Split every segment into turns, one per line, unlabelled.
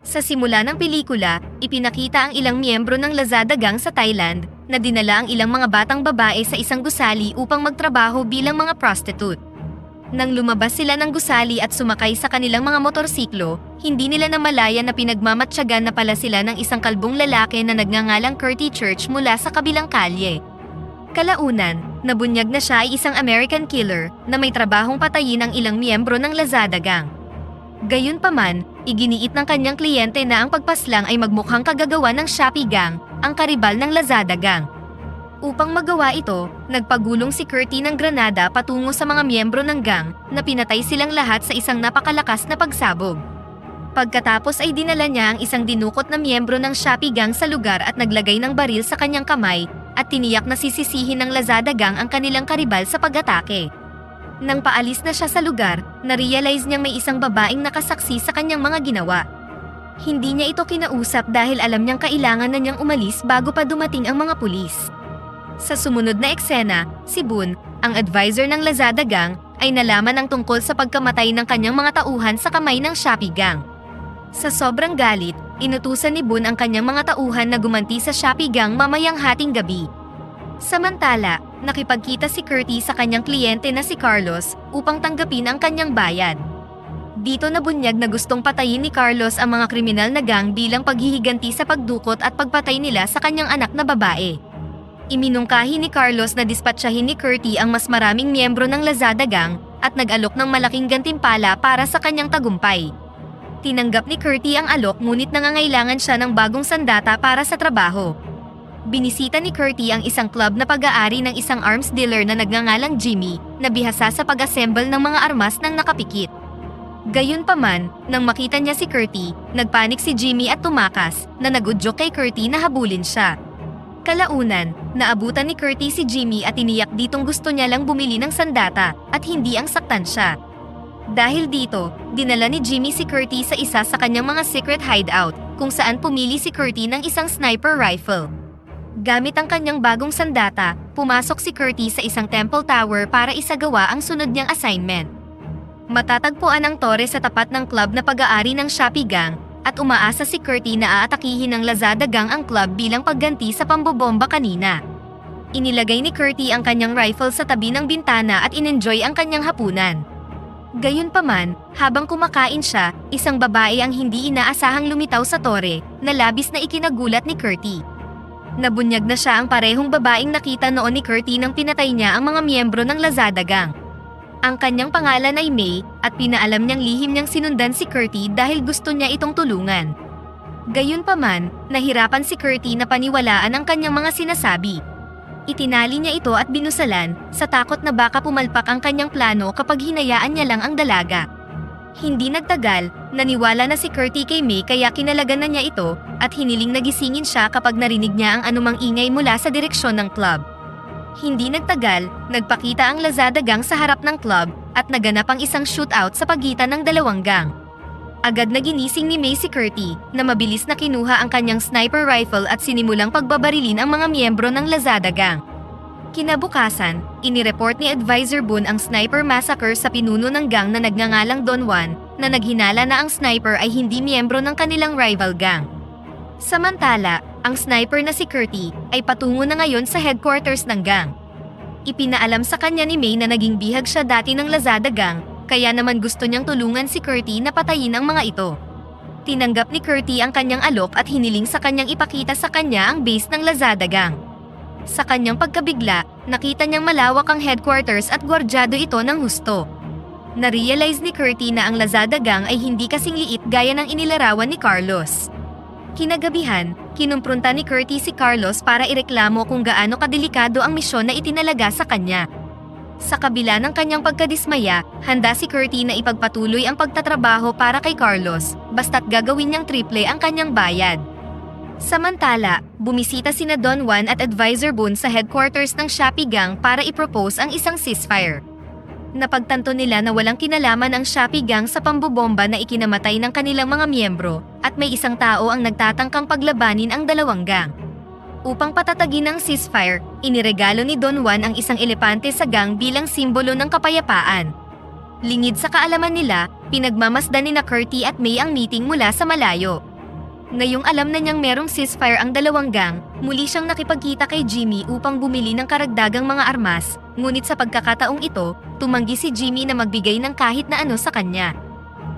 Sa simula ng pelikula, ipinakita ang ilang miyembro ng Lazada Gang sa Thailand na dinala ang ilang mga batang babae sa isang gusali upang magtrabaho bilang mga prostitute. Nang lumabas sila ng gusali at sumakay sa kanilang mga motorsiklo, hindi nila namalayan na pinagmamatsyagan na pala sila ng isang kalbong lalaki na nagngangalang Curti Church mula sa kabilang kalye. Kalaunan, nabunyag na siya ay isang American killer na may trabahong patayin ang ilang miyembro ng Lazada Gang. Gayunpaman, iginiit ng kanyang kliyente na ang pagpaslang ay magmukhang kagagawa ng Shopee Gang, ang karibal ng Lazada Gang. Upang magawa ito, nagpagulong si Curti ng granada patungo sa mga miyembro ng gang na pinatay silang lahat sa isang napakalakas na pagsabog. Pagkatapos ay dinala niya ang isang dinukot na miyembro ng Shopee Gang sa lugar at naglagay ng baril sa kanyang kamay at tiniyak na sisisihin ng Lazada Gang ang kanilang karibal sa pag-atake. Nang paalis na siya sa lugar, na-realize niyang may isang babaeng nakasaksi sa kanyang mga ginawa. Hindi niya ito kinausap dahil alam niyang kailangan na niyang umalis bago pa dumating ang mga pulis. Sa sumunod na eksena, si Boon, ang advisor ng Lazada Gang, ay nalaman ang tungkol sa pagkamatay ng kanyang mga tauhan sa kamay ng Shopee Gang. Sa sobrang galit, inutusan ni Boon ang kanyang mga tauhan na gumanti sa Shopee Gang mamayang hating gabi. Samantala, nakipagkita si Curti sa kanyang kliyente na si Carlos upang tanggapin ang kanyang bayad. Dito nabunyag na gustong patayin ni Carlos ang mga kriminal na gang bilang paghihiganti sa pagdukot at pagpatay nila sa kanyang anak na babae. Iminungkahi ni Carlos na dispatsahin ni Curti ang mas maraming miyembro ng Lazada Gang at nag-alok ng malaking gantimpala para sa kanyang tagumpay. Tinanggap ni Curti ang alok ngunit nangangailangan siya ng bagong sandata para sa trabaho. Binisita ni Curti ang isang club na pag-aari ng isang arms dealer na nagngangalang Jimmy na bihasa sa pag-assemble ng mga armas ng nakapikit. Gayunpaman, nang makita niya si Curti, nagpanik si Jimmy at tumakas na nag-udyok kay Curti na habulin siya. Kalaunan, naabutan ni Curti si Jimmy at tiniyak ditong gusto niya lang bumili ng sandata at hindi ang saktan siya. Dahil dito, dinala ni Jimmy si Curti sa isa sa kanyang mga secret hideout kung saan pumili si Curti ng isang sniper rifle. Gamit ang kanyang bagong sandata, pumasok si Curti sa isang temple tower para isagawa ang sunod niyang assignment. Matatagpuan ang tore sa tapat ng club na pag-aari ng Shopee Gang at umaasa si Curti na aatakihin ng Lazada Gang ang club bilang pagganti sa pambobomba kanina. Inilagay ni Curti ang kanyang rifle sa tabi ng bintana at inenjoy ang kanyang hapunan. Gayunpaman, habang kumakain siya, isang babae ang hindi inaasahang lumitaw sa tore na labis na ikinagulat ni Curti. Nabunyag na siya ang parehong babaeng nakita noon ni Curti nang pinatay niya ang mga miyembro ng Lazada Gang. Ang kanyang pangalan ay May at pinaalam niyang lihim niyang sinundan si Curti dahil gusto niya itong tulungan. Gayunpaman, nahirapan si Curti na paniwalaan ang kanyang mga sinasabi. Itinali niya ito at binusalan sa takot na baka pumalpak ang kanyang plano kapag hinayaan niya lang ang dalaga. Hindi nagtagal, naniwala na si Curti kay May kaya kinalagan na niya ito at hiniling nagisingin siya kapag narinig niya ang anumang ingay mula sa direksyon ng club. Hindi nagtagal, nagpakita ang Lazada Gang sa harap ng club at naganap ang isang shootout sa pagitan ng dalawang gang. Agad na ginising ni May si Curti na mabilis na kinuha ang kanyang sniper rifle at sinimulang pagbabarilin ang mga miyembro ng Lazada Gang. Kinabukasan, inireport ni Advisor Boon ang sniper massacre sa pinuno ng gang na nagngangalang Don Juan na naghinala na ang sniper ay hindi miyembro ng kanilang rival gang. Samantala, ang sniper na si Curti ay patungo na ngayon sa headquarters ng gang. Ipinaalam sa kanya ni May na naging bihag siya dati ng Lazada Gang, kaya naman gusto niyang tulungan si Curti na patayin ang mga ito. Tinanggap ni Curti ang kanyang alok at hiniling sa kanyang ipakita sa kanya ang base ng Lazada Gang. Sa kanyang pagkabigla, nakita niyang malawak ang headquarters at gwardyado ito ng husto. Na-realize ni Curti na ang Lazada Gang ay hindi kasing liit gaya ng inilarawan ni Carlos. Kinagabihan, kinumprunta ni Curti si Carlos para ireklamo kung gaano kadelikado ang misyon na itinalaga sa kanya. Sa kabila ng kanyang pagkadismaya, handa si Curti na ipagpatuloy ang pagtatrabaho para kay Carlos, basta't gagawin niyang triple ang kanyang bayad. Samantala, bumisita sina Don Juan at Advisor Boon sa headquarters ng Shopee Gang para i-propose ang isang ceasefire. Napagtanto nila na walang kinalaman ang Shopee Gang sa pambobomba na ikinamatay ng kanilang mga miyembro at may isang tao ang nagtatangkang paglabanin ang dalawang gang. Upang patatagin ang ceasefire, iniregalo ni Don Juan ang isang elepante sa gang bilang simbolo ng kapayapaan. Lingid sa kaalaman nila, pinagmamasdan ni Curti at May ang meeting mula sa malayo. Ngayong alam na niyang merong ceasefire ang dalawang gang, muli siyang nakipagkita kay Jimmy upang bumili ng karagdagang mga armas, ngunit sa pagkakataong ito, tumanggi si Jimmy na magbigay ng kahit na ano sa kanya.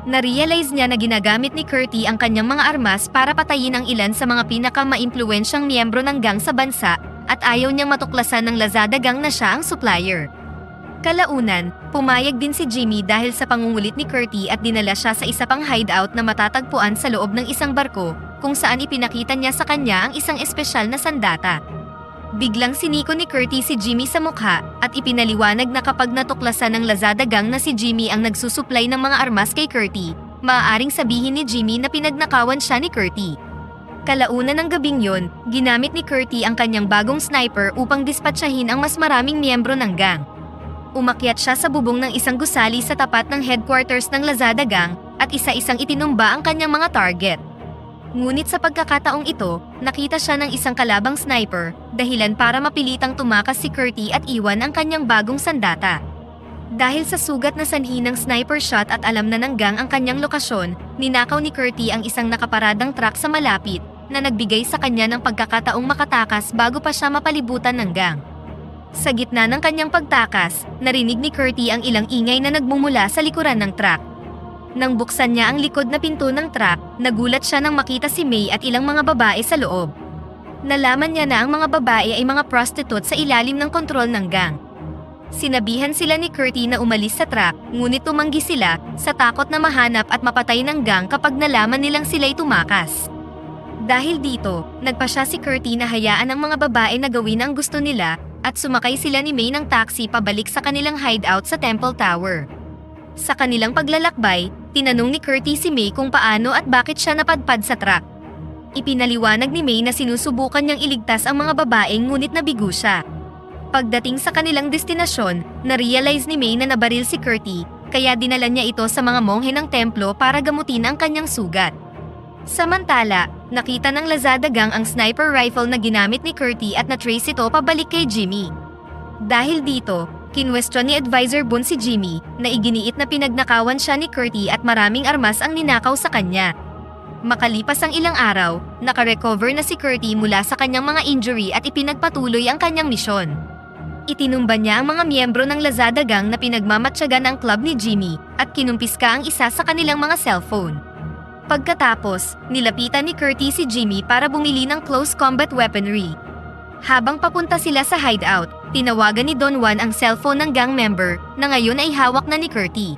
Narealize niya na ginagamit ni Curty ang kanyang mga armas para patayin ang ilan sa mga pinaka-maimpluwensyang miyembro ng gang sa bansa, at ayaw niyang matuklasan ng Lazada gang na siya ang supplier. Kalaunan, pumayag din si Jimmy dahil sa pangungulit ni Curty at dinala siya sa isa pang hideout na matatagpuan sa loob ng isang barko, kung saan ipinakita niya sa kanya ang isang espesyal na sandata. Biglang siniko ni Curty si Jimmy sa mukha at ipinaliwanag na kapag natuklasan ng Lazada gang na si Jimmy ang nagsusupply ng mga armas kay Curty, maaaring sabihin ni Jimmy na pinagnakawan siya ni Curty. Kalaunan ng gabing yon, ginamit ni Curty ang kanyang bagong sniper upang dispatsahin ang mas maraming miyembro ng gang. Umakyat siya sa bubong ng isang gusali sa tapat ng headquarters ng Lazada gang at isa-isang itinumba ang kanyang mga target. Ngunit sa pagkakataong ito, nakita siya ng isang kalabang sniper, dahilan para mapilitang tumakas si Curty at iwan ang kanyang bagong sandata. Dahil sa sugat na sanhi ng sniper shot at alam na ng gang ang kanyang lokasyon, ninakaw ni Curty ang isang nakaparadang truck sa malapit, na nagbigay sa kanya ng pagkakataong makatakas bago pa siya mapalibutan ng gang. Sa gitna ng kanyang pagtakas, narinig ni Curty ang ilang ingay na nagmumula sa likuran ng truck. Nang buksan niya ang likod na pinto ng truck, nagulat siya nang makita si May at ilang mga babae sa loob. Nalaman niya na ang mga babae ay mga prostitute sa ilalim ng kontrol ng gang. Sinabihan sila ni Curty na umalis sa truck, ngunit tumanggi sila sa takot na mahanap at mapatay ng gang kapag nalaman nilang sila'y tumakas. Dahil dito, nagpa siya si Curty na hayaan ang mga babae na gawin ang gusto nila, at sumakay sila ni May ng taxi pabalik sa kanilang hideout sa Temple Tower. Sa kanilang paglalakbay, tinanong ni Curty si May kung paano at bakit siya napadpad sa truck. Ipinaliwanag ni May na sinusubukan niyang iligtas ang mga babaeng ngunit nabigo siya. Pagdating sa kanilang destinasyon, na-realize ni May na nabaril si Curty, kaya dinala niya ito sa mga monghe ng templo para gamutin ang kanyang sugat. Samantala, nakita ng Lazada gang ang sniper rifle na ginamit ni Curty at na-trace ito pabalik kay Jimmy. Dahil dito, kinwestiyon ni Advisor Boone si Jimmy na iginiit na pinagnakawan siya ni Curty at maraming armas ang ninakaw sa kanya. Makalipas ang ilang araw, nakarecover na si Curty mula sa kanyang mga injury at ipinagpatuloy ang kanyang misyon. Itinumba niya ang mga miyembro ng Lazada gang na pinagmamatyagan ang club ni Jimmy at kinumpiska ang isa sa kanilang mga cellphone. Pagkatapos, nilapitan ni Curty si Jimmy para bumili ng close combat weaponry. Habang papunta sila sa hideout, tinawagan ni Don Juan ang cellphone ng gang member na ngayon ay hawak na ni Curty.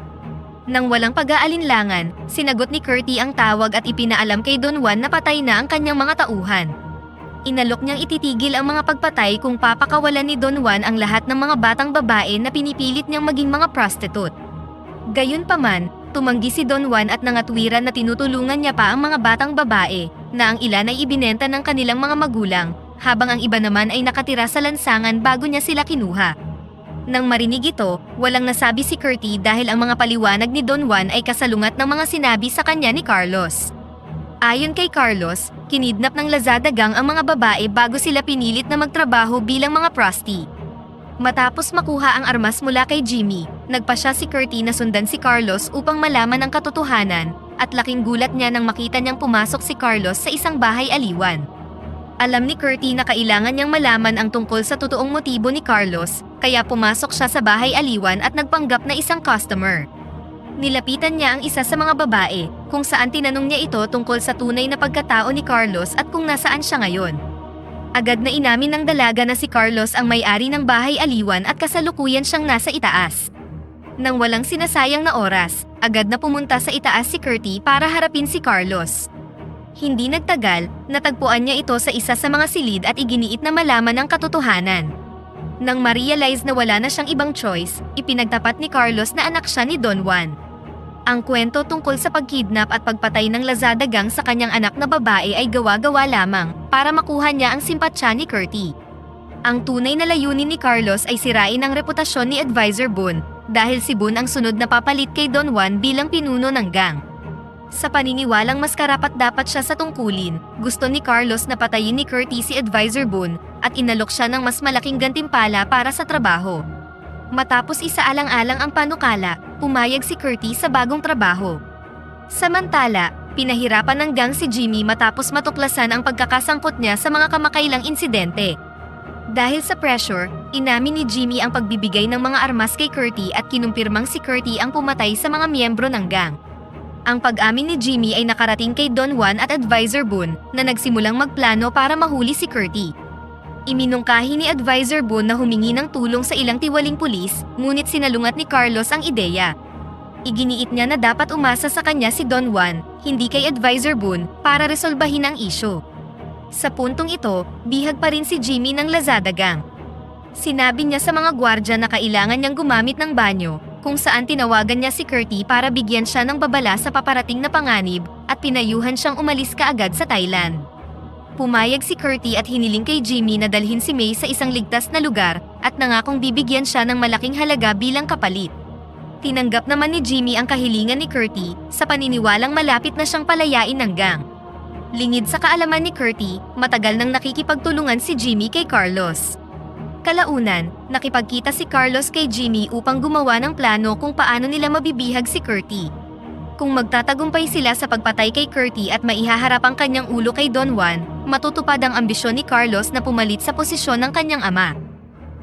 Nang walang pag-aalinlangan, sinagot ni Curty ang tawag at ipinaalam kay Don Juan na patay na ang kanyang mga tauhan. Inalok niyang ititigil ang mga pagpatay kung papakawalan ni Don Juan ang lahat ng mga batang babae na pinipilit niyang maging mga prostitute. Gayunpaman, tumanggi si Don Juan at nangatwiran na tinutulungan niya pa ang mga batang babae, na ang ilan ay ibinenta ng kanilang mga magulang, habang ang iba naman ay nakatira sa lansangan bago niya sila kinuha. Nang marinig ito, walang nasabi si Curty dahil ang mga paliwanag ni Don Juan ay kasalungat ng mga sinabi sa kanya ni Carlos. Ayon kay Carlos, kinidnap ng Lazada gang ang mga babae bago sila pinilit na magtrabaho bilang mga prosti. Matapos makuha ang armas mula kay Jimmy, nagpa siya si Curty na sundan si Carlos upang malaman ang katotohanan, at laking gulat niya nang makita niyang pumasok si Carlos sa isang bahay aliwan. Alam ni Curty na kailangan niyang malaman ang tungkol sa totoong motibo ni Carlos, kaya pumasok siya sa bahay aliwan at nagpanggap na isang customer. Nilapitan niya ang isa sa mga babae, kung saan tinanong niya ito tungkol sa tunay na pagkatao ni Carlos at kung nasaan siya ngayon. Agad na inamin ng dalaga na si Carlos ang may-ari ng bahay aliwan at kasalukuyan siyang nasa itaas. Nang walang sinasayang na oras, agad na pumunta sa itaas si Curty para harapin si Carlos. Hindi nagtagal, natagpuan niya ito sa isa sa mga silid at iginiit na malaman ang katotohanan. Nang ma-realize na wala na siyang ibang choice, ipinagtapat ni Carlos na anak siya ni Don Juan. Ang kwento tungkol sa pagkidnap at pagpatay ng Lazada gang sa kanyang anak na babae ay gawa-gawa lamang para makuha niya ang simpatsya ni Curty. Ang tunay na layunin ni Carlos ay sirain ang reputasyon ni Advisor Boone dahil si Boone ang sunod na papalit kay Don Juan bilang pinuno ng gang. Sa paniniwalang mas karapat-dapat siya sa tungkulin, gusto ni Carlos na patayin ni Curty si Advisor Boone at inalok siya ng mas malaking gantimpala para sa trabaho. Matapos isaalang-alang ang panukala, pumayag si Curty sa bagong trabaho. Samantala, pinahirapan ng gang si Jimmy matapos matuklasan ang pagkakasangkot niya sa mga kamakailang insidente. Dahil sa pressure, inamin ni Jimmy ang pagbibigay ng mga armas kay Curty at kinumpirmang si Curty ang pumatay sa mga miyembro ng gang. Ang pag-amin ni Jimmy ay nakarating kay Don Juan at Advisor Boone na nagsimulang magplano para mahuli si Curty. Iminungkahi ni Advisor Boone na humingi ng tulong sa ilang tiwaling pulis, ngunit sinalungat ni Carlos ang ideya. Iginiit niya na dapat umasa sa kanya si Don Juan, hindi kay Advisor Boone, para resolbahin ang isyu. Sa puntong ito, bihag pa rin si Jimmy ng Lazada Gang. Sinabi niya sa mga gwardya na kailangan niyang gumamit ng banyo, kung saan tinawagan niya si Curty para bigyan siya ng babala sa paparating na panganib at pinayuhan siyang umalis kaagad sa Thailand. Pumayag si Curty at hiniling kay Jimmy na dalhin si May sa isang ligtas na lugar at nangakong bibigyan siya ng malaking halaga bilang kapalit. Tinanggap naman ni Jimmy ang kahilingan ni Curty sa paniniwalang malapit na siyang palayain ng gang. Lingid sa kaalaman ni Curty, matagal nang nakikipagtulungan si Jimmy kay Carlos. Kalaunan, nakipagkita si Carlos kay Jimmy upang gumawa ng plano kung paano nila mabibihag si Curty. Kung magtatagumpay sila sa pagpatay kay Curty at maihaharap ang kanyang ulo kay Don Juan, matutupad ang ambisyon ni Carlos na pumalit sa posisyon ng kanyang ama.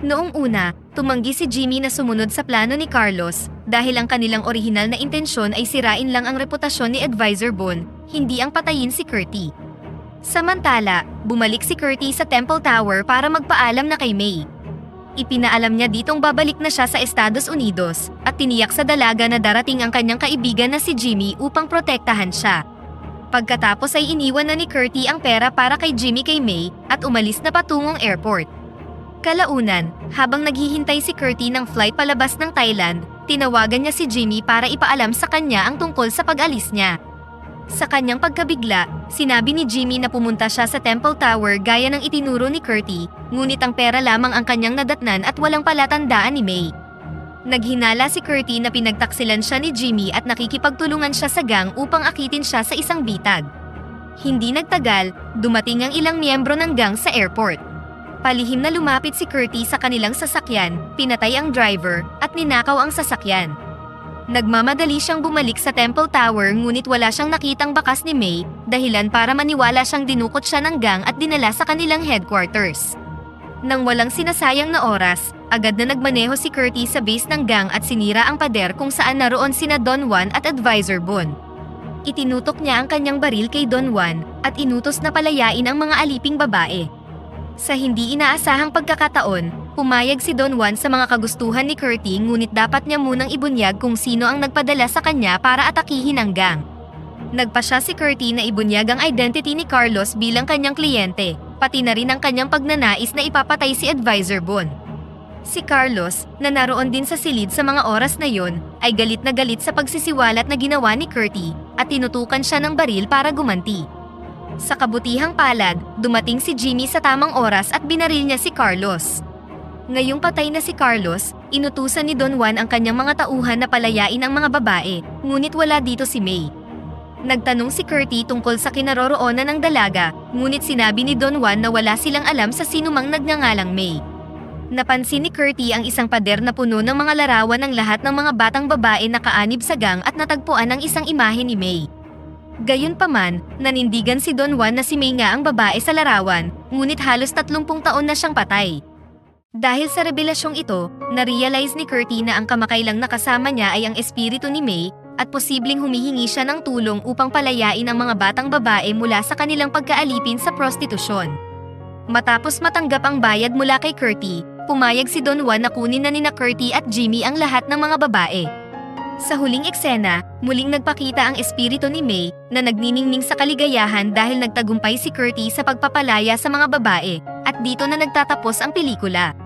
Noong una, tumanggi si Jimmy na sumunod sa plano ni Carlos dahil ang kanilang orihinal na intensyon ay sirain lang ang reputasyon ni Advisor Boone, hindi ang patayin si Curty. Samantala, bumalik si Curty sa Temple Tower para magpaalam na kay May. Ipinaalam niya ditong babalik na siya sa Estados Unidos at tiniyak sa dalaga na darating ang kanyang kaibigan na si Jimmy upang protektahan siya. Pagkatapos ay iniwan na ni Curty ang pera para kay Jimmy kay May at umalis na patungong airport. Kalaunan, habang naghihintay si Curty ng flight palabas ng Thailand, tinawagan niya si Jimmy para ipaalam sa kanya ang tungkol sa pag-alis niya. Sa kanyang pagkabigla, sinabi ni Jimmy na pumunta siya sa Temple Tower gaya ng itinuro ni Curty, ngunit ang pera lamang ang kanyang nadatnan at walang palatandaan ni May. Naghinala si Curty na pinagtaksilan siya ni Jimmy at nakikipagtulungan siya sa gang upang akitin siya sa isang bitag. Hindi nagtagal, dumating ang ilang miyembro ng gang sa airport. Palihim na lumapit si Curty sa kanilang sasakyan, pinatay ang driver, at ninakaw ang sasakyan. Nagmamadali siyang bumalik sa Temple Tower ngunit wala siyang nakitang bakas ni May, dahilan para maniwala siyang dinukot siya ng gang at dinala sa kanilang headquarters. Nang walang sinasayang na oras, agad na nagmaneho si Curty sa base ng gang at sinira ang pader kung saan naroon sina Don Juan at Advisor Boone. Itinutok niya ang kanyang baril kay Don Juan at inutos na palayain ang mga aliping babae. Sa hindi inaasahang pagkakataon, pumayag si Don Juan sa mga kagustuhan ni Curty ngunit dapat niya munang ibunyag kung sino ang nagpadala sa kanya para atakihin ang gang. Nagpasya si Curty na ibunyag ang identity ni Carlos bilang kanyang kliyente, pati na rin ang kanyang pagnanais na ipapatay si Advisor Boone. Si Carlos, na naroon din sa silid sa mga oras na yon, ay galit na galit sa pagsisiwalat na ginawa ni Curty at tinutukan siya ng baril para gumanti. Sa kabutihang palad, dumating si Jimmy sa tamang oras at binaril niya si Carlos. Ngayong patay na si Carlos, inutusan ni Don Juan ang kanyang mga tauhan na palayain ang mga babae, ngunit wala dito si May. Nagtanong si Curty tungkol sa kinaroroonan ng dalaga, ngunit sinabi ni Don Juan na wala silang alam sa sinumang nagngangalang May. Napansin ni Curty ang isang pader na puno ng mga larawan ng lahat ng mga batang babae na kaanib sa gang at natagpuan ang isang imahe ni May. Gayunpaman, nanindigan si Don Juan na si May nga ang babae sa larawan, ngunit halos 30 taon na siyang patay. Dahil sa revelasyong ito, na-realize ni Curty na ang kamakailang nakasama niya ay ang espiritu ni May at posibleng humihingi siya ng tulong upang palayain ang mga batang babae mula sa kanilang pagkaalipin sa prostitusyon. Matapos matanggap ang bayad mula kay Curty, pumayag si Don Juan na kunin na nina Curty at Jimmy ang lahat ng mga babae. Sa huling eksena, muling nagpakita ang espiritu ni May na nagniningning sa kaligayahan dahil nagtagumpay si Curty sa pagpapalaya sa mga babae, at dito na nagtatapos ang pelikula.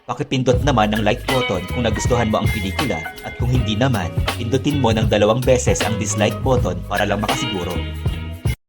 Pakipindot naman ng like button kung nagustuhan mo ang pelikula at kung hindi naman, pindutin mo ng 2 beses ang dislike button para lang makasiguro.